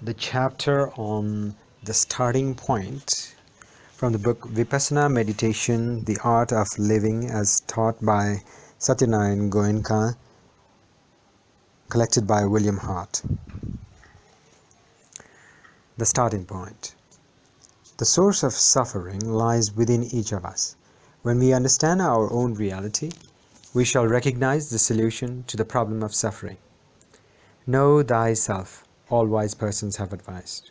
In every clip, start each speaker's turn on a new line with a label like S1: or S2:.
S1: The chapter on the starting point from the book Vipassana Meditation, The Art of Living as taught by S.N.Goenka, collected by William Hart. The starting point. The source of suffering lies within each of us. When we understand our own reality, we shall recognize the solution to the problem of suffering. Know thyself, all wise persons have advised.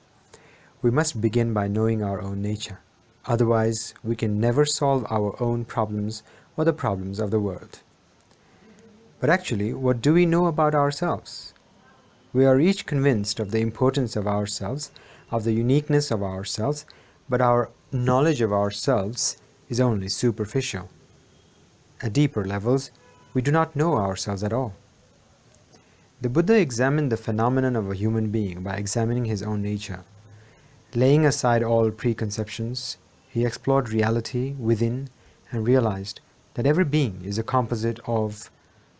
S1: We must begin by knowing our own nature. Otherwise, we can never solve our own problems or the problems of the world. But actually, what do we know about ourselves? We are each convinced of the importance of ourselves, of the uniqueness of ourselves, but our knowledge of ourselves is only superficial. At deeper levels, we do not know ourselves at all. The Buddha examined the phenomenon of a human being by examining his own nature. Laying aside all preconceptions, he explored reality within and realized that every being is a composite of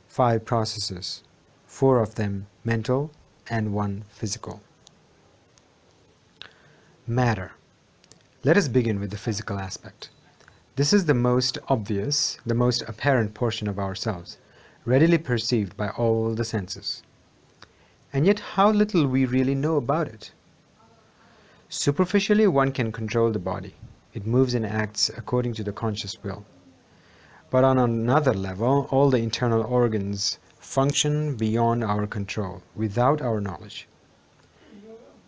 S1: 5 processes, 4 of them mental and 1 physical. Matter. Let us begin with the physical aspect. This is the most obvious, the most apparent portion of ourselves, readily perceived by all the senses. And yet how little we really know about it. Superficially, one can control the body. It moves and acts according to the conscious will. But on another level, all the internal organs function beyond our control, without our knowledge.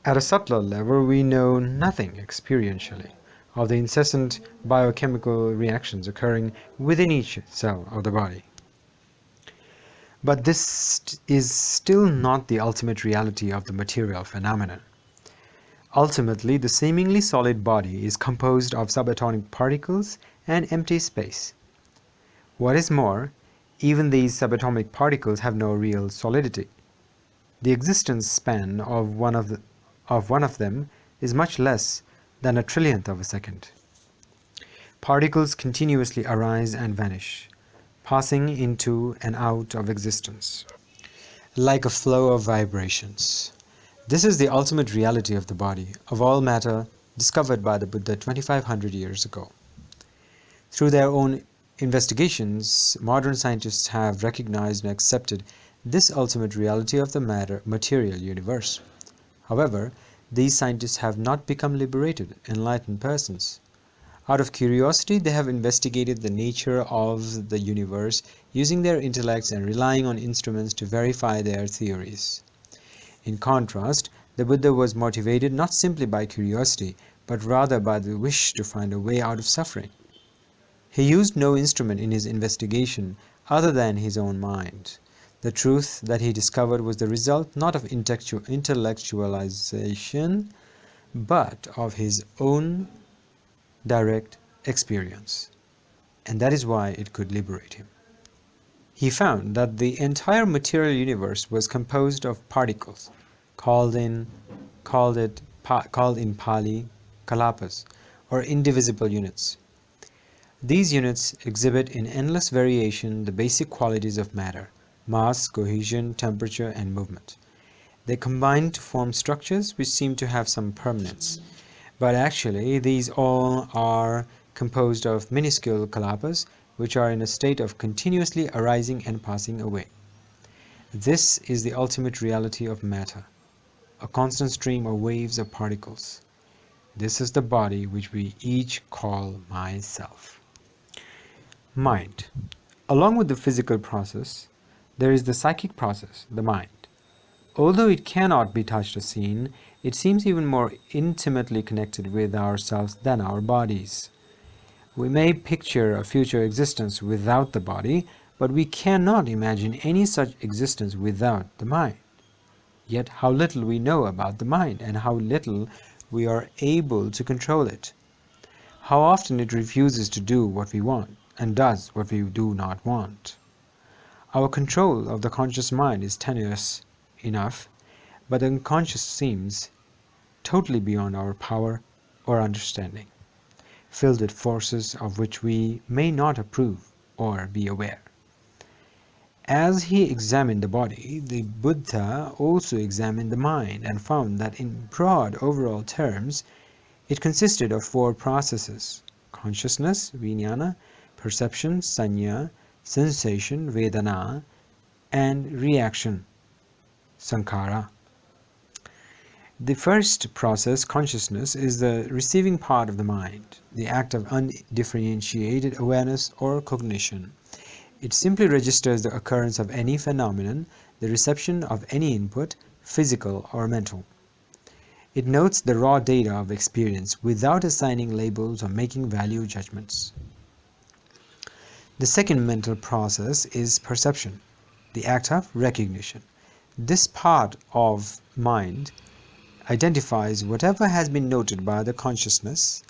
S1: At a subtler level, we know nothing experientially of the incessant biochemical reactions occurring within each cell of the body. But this is still not the ultimate reality of the material phenomenon. Ultimately, the seemingly solid body is composed of subatomic particles and empty space. What is more, even these subatomic particles have no real solidity. The existence span of one of them is much less than a trillionth of a second. Particles continuously arise and vanish, passing into and out of existence, like a flow of vibrations. This is the ultimate reality of the body, of all matter, discovered by the Buddha 2500 years ago. Through their own investigations, modern scientists have recognized and accepted this ultimate reality of the material universe. However, these scientists have not become liberated, enlightened persons. Out of curiosity, they have investigated the nature of the universe using their intellects and relying on instruments to verify their theories. In contrast, the Buddha was motivated not simply by curiosity, but rather by the wish to find a way out of suffering. He used no instrument in his investigation other than his own mind. The truth that he discovered was the result not of intellectualization, but of his own direct experience, and that is why it could liberate him. He found that the entire material universe was composed of particles, called in Pali kalapas, or indivisible units. These units exhibit in endless variation the basic qualities of matter: mass, cohesion, temperature, and movement. They combine to form structures which seem to have some permanence. But actually, these all are composed of minuscule kalapas, which are in a state of continuously arising and passing away. This is the ultimate reality of matter, a constant stream of waves of particles. This is the body which we each call myself. Mind. Along with the physical process, there is the psychic process, the mind. Although it cannot be touched or seen, it seems even more intimately connected with ourselves than our bodies. We may picture a future existence without the body, but we cannot imagine any such existence without the mind. Yet how little we know about the mind, and how little we are able to control it. How often it refuses to do what we want, and does what we do not want. Our control of the conscious mind is tenuous enough, but the unconscious seems totally beyond our power or understanding, filled with forces of which we may not approve or be aware. As he examined the body, the Buddha also examined the mind and found that in broad overall terms, it consisted of four processes: consciousness, vijnana, perception, sanya, sensation, vedana, and reaction, sankhara. The first process, consciousness, is the receiving part of the mind, the act of undifferentiated awareness or cognition. It simply registers the occurrence of any phenomenon, the reception of any input, physical or mental. It notes the raw data of experience without assigning labels or making value judgments. The second mental process is perception, the act of recognition. This part of mind identifies whatever has been noted by the consciousness.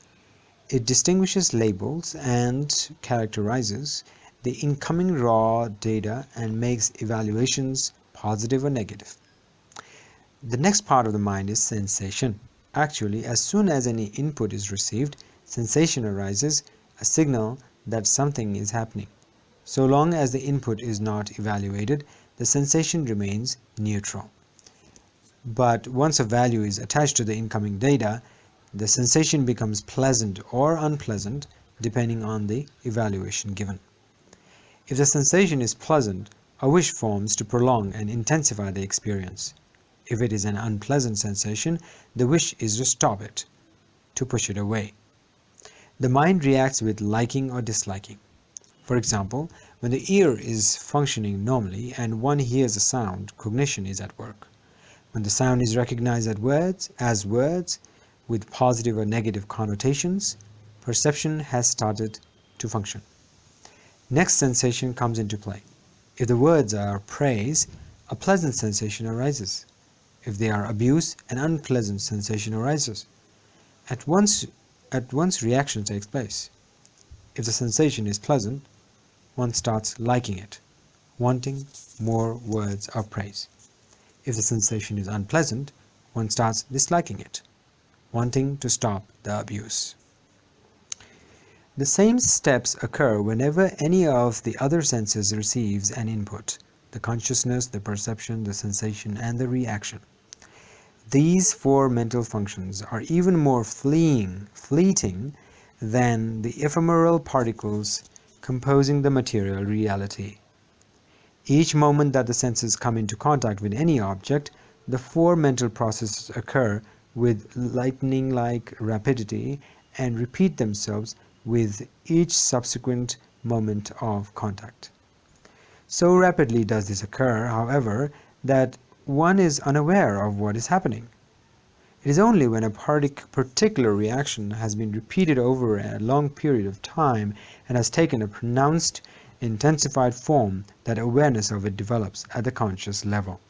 S1: It distinguishes labels and characterizes the incoming raw data and makes evaluations, positive or negative. The next part of the mind is sensation. Actually, as soon as any input is received, sensation arises, a signal that something is happening. So long as the input is not evaluated, the sensation remains neutral. But once a value is attached to the incoming data, the sensation becomes pleasant or unpleasant depending on the evaluation given. If the sensation is pleasant, a wish forms to prolong and intensify the experience. If it is an unpleasant sensation, the wish is to stop it, to push it away. The mind reacts with liking or disliking. For example, when the ear is functioning normally and one hears a sound, cognition is at work. When the sound is recognized as words with positive or negative connotations, perception has started to function. Next sensation comes into play. If the words are praise, a pleasant sensation arises. If they are abuse, an unpleasant sensation arises. At once reaction takes place. If the sensation is pleasant, one starts liking it, wanting more words of praise. If the sensation is unpleasant, one starts disliking it, wanting to stop the abuse. The same steps occur whenever any of the other senses receives an input: the consciousness, the perception, the sensation, and the reaction. These four mental functions are even more fleeting than the ephemeral particles composing the material reality. Each moment that the senses come into contact with any object, the four mental processes occur with lightning-like rapidity and repeat themselves with each subsequent moment of contact. So rapidly does this occur, however, that one is unaware of what is happening. It is only when a particular reaction has been repeated over a long period of time and has taken a pronounced, intensified form that awareness of it develops at the conscious level.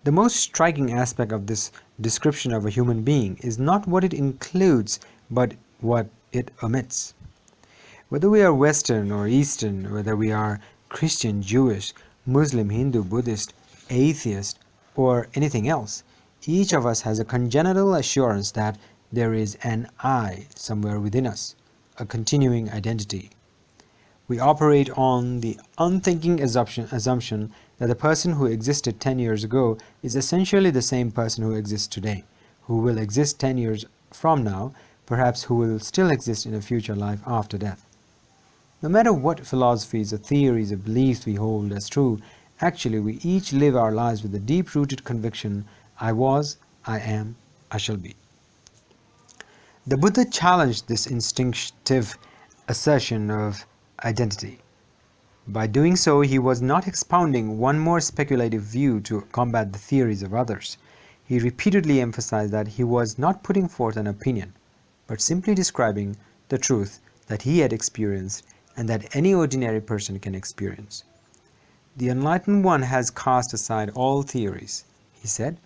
S1: The most striking aspect of this description of a human being is not what it includes, but what it omits. Whether we are Western or Eastern, whether we are Christian, Jewish, Muslim, Hindu, Buddhist, atheist, or anything else, each of us has a congenital assurance that there is an I somewhere within us, a continuing identity. We operate on the unthinking assumption that the person who existed 10 years ago is essentially the same person who exists today, who will exist 10 years from now, perhaps who will still exist in a future life after death. No matter what philosophies or theories or beliefs we hold as true, actually we each live our lives with a deep-rooted conviction: I was, I am, I shall be. The Buddha challenged this instinctive assertion of identity. By doing so, he was not expounding one more speculative view to combat the theories of others. He repeatedly emphasized that he was not putting forth an opinion, but simply describing the truth that he had experienced and that any ordinary person can experience. The enlightened one has cast aside all theories, he said,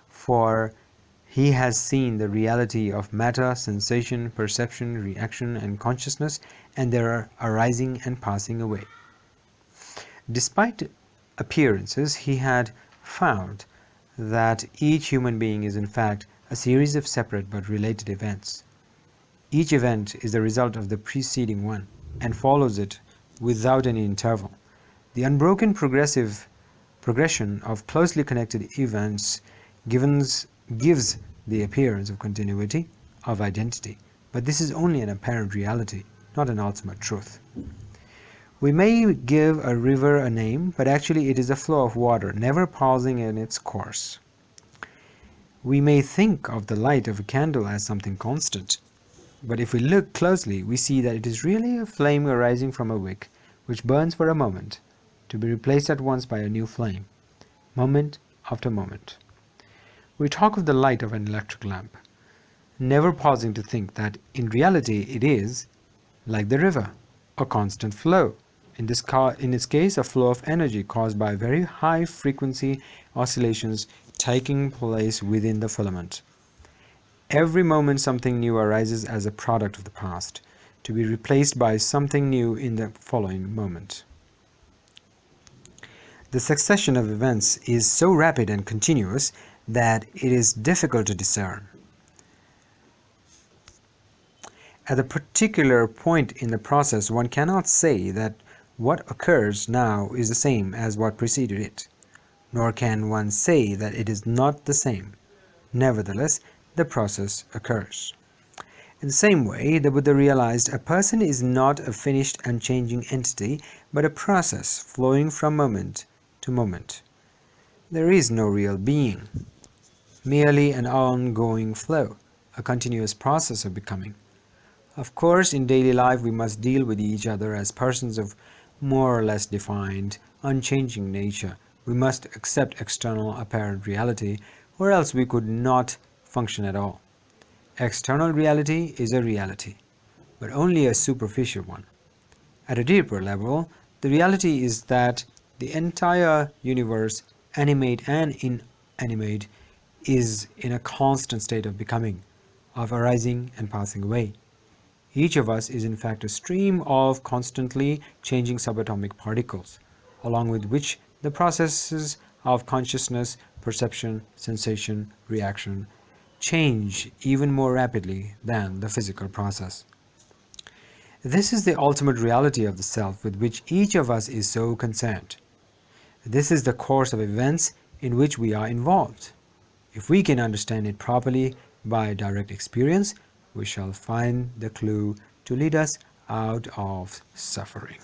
S1: for he has seen the reality of matter, sensation, perception, reaction, and consciousness, and their arising and passing away. Despite appearances, he had found that each human being is in fact a series of separate but related events. Each event is the result of the preceding one and follows it without any interval. The unbroken progression of closely connected events gives the appearance of continuity, of identity, but this is only an apparent reality, not an ultimate truth. We may give a river a name, but actually it is a flow of water, never pausing in its course. We may think of the light of a candle as something constant, but if we look closely, we see that it is really a flame arising from a wick, which burns for a moment, to be replaced at once by a new flame, moment after moment. We talk of the light of an electric lamp, never pausing to think that in reality it is, like the river, a constant flow. In its case, a flow of energy caused by very high frequency oscillations taking place within the filament. Every moment something new arises as a product of the past, to be replaced by something new in the following moment. The succession of events is so rapid and continuous that it is difficult to discern. At a particular point in the process, one cannot say that what occurs now is the same as what preceded it, nor can one say that it is not the same. Nevertheless, the process occurs. In the same way, the Buddha realized a person is not a finished and changing entity, but a process flowing from moment to moment. There is no real being, merely an ongoing flow, a continuous process of becoming. Of course, in daily life we must deal with each other as persons of more or less defined, unchanging nature. We must accept external apparent reality, or else we could not function at all. External reality is a reality, but only a superficial one. At a deeper level, the reality is that the entire universe, animate and inanimate, is in a constant state of becoming, of arising and passing away. Each of us is in fact a stream of constantly changing subatomic particles, along with which the processes of consciousness, perception, sensation, reaction change even more rapidly than the physical process. This is the ultimate reality of the self with which each of us is so concerned. This is the course of events in which we are involved. If we can understand it properly by direct experience, we shall find the clue to lead us out of suffering.